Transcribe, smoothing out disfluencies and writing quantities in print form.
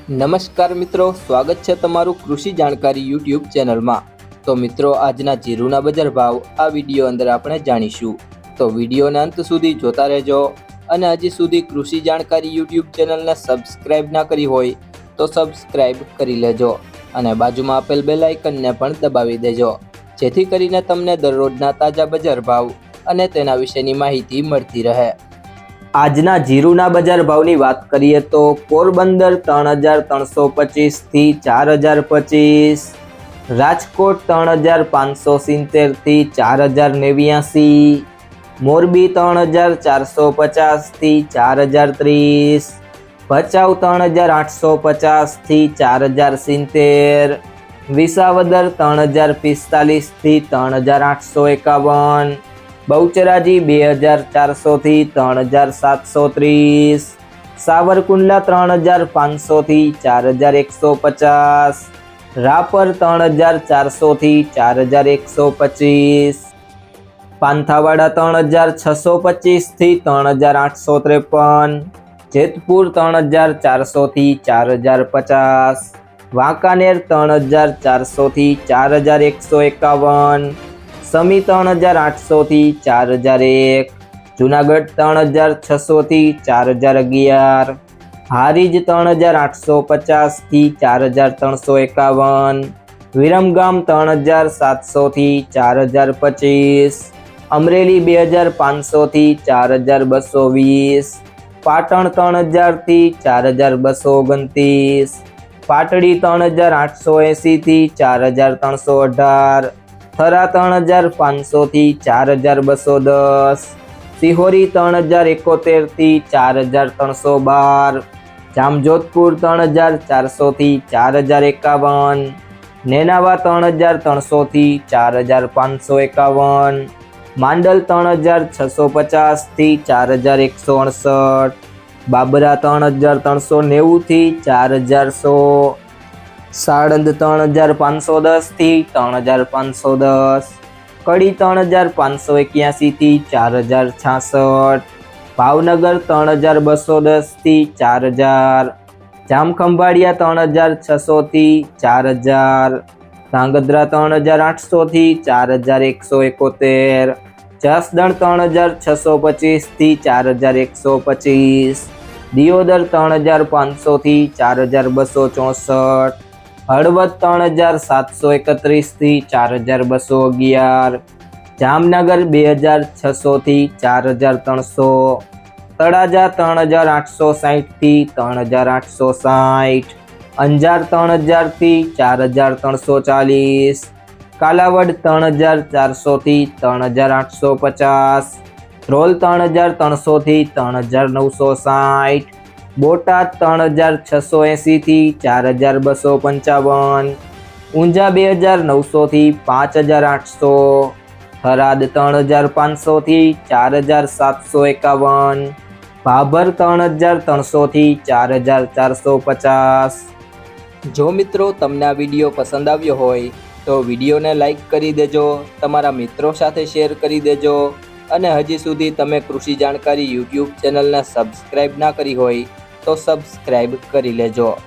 નમસ્કાર મિત્રો, સ્વાગત છે તમારું કૃષિ જાણકારી યુટ્યુબ ચેનલમાં। તો મિત્રો, આજના જીરુના બજાર ભાવ આ વિડીયો અંદર આપણે જાણીશું, તો વિડીયોને અંત સુધી જોતા રહેજો। અને હજી સુધી કૃષિ જાણકારી યુટ્યુબ ચેનલને સબસ્ક્રાઇબ ના કરી હોય તો સબસ્ક્રાઇબ કરી લેજો અને બાજુમાં આપેલ બેલ આઇકનને પણ દબાવી દેજો, જેથી કરીને તમને દરરોજના તાજા બજાર ભાવ અને તેના વિશેની માહિતી મળતી રહે। આજના જીરુના બજાર ભાવની વાત કરીએ તો પોરબંદર 3325 થી 4025, રાજકોટ 3570 થી 4089, મોરબી 3450 થી 4030, ભચાઉ 3850 થી 4070, વિસાવદર 3045 થી 3851, બહુચરાજી 2400 થી 3730, સાવરકુંડલા 3500 થી 4150, રાપર 3400 થી 4125, પાંથાવાડા 3625 થી 3853, જેતપુર 3400 થી 4050, વાંકાનેર 3400 થી 4151, સમી 3800 થી 4001, જુનાગઢ 3600 થી 4011, હારીજ 3850 થી 4351, વિરમગામ 3700 થી 4025, અમરેલી 2500 થી 4220, પાટણ 3000 થી 4229, પાટડી 3880 થી 4318, થરા 3500 થી 4210, સિહોરી 3071 થી 4312, જામજોધપુર 3400 થી 4051, નેનાવા 3300 થી 4551, માંડલ 3650 થી 4168, બાબરા 3390 થી 4100, સાણંદ 3510 થી 3510, કડી 3581 થી 4066, ભાવનગર 3210 થી 4000, જામખંભાળિયા 3600 થી 4000, ધાંગધ્રા 3800 થી 4171, જસદણ 3625 થી 4125, દિયોદર 3500 થી 4264, હળવદ 3731 થી 4211, જામનગર 2600 થી 4300, તળાજા 3860 થી 3860, અંજાર 3000 થી 4340, કાલાવડ 3400 થી 3850, ધ્રોલ 3300 થી 3960, બોટાદ 3680 થી 4255, ઊંઝા 2900 થી 5800, થરાદ 3500 થી 4751, ભાભર 3300 થી 4450। જો મિત્રો તમને આ વિડીયો પસંદ આવ્યો હોય તો વિડીયોને લાઈક કરી દેજો, તમારા મિત્રો સાથે શેર કરી દેજો અને હજી સુધી તમે કૃષિ જાણકારી યુટ્યુબ ચેનલને સબસ્ક્રાઇબ ના કરી હોય તો સબસ્ક્રાઇબ કરી લેજો।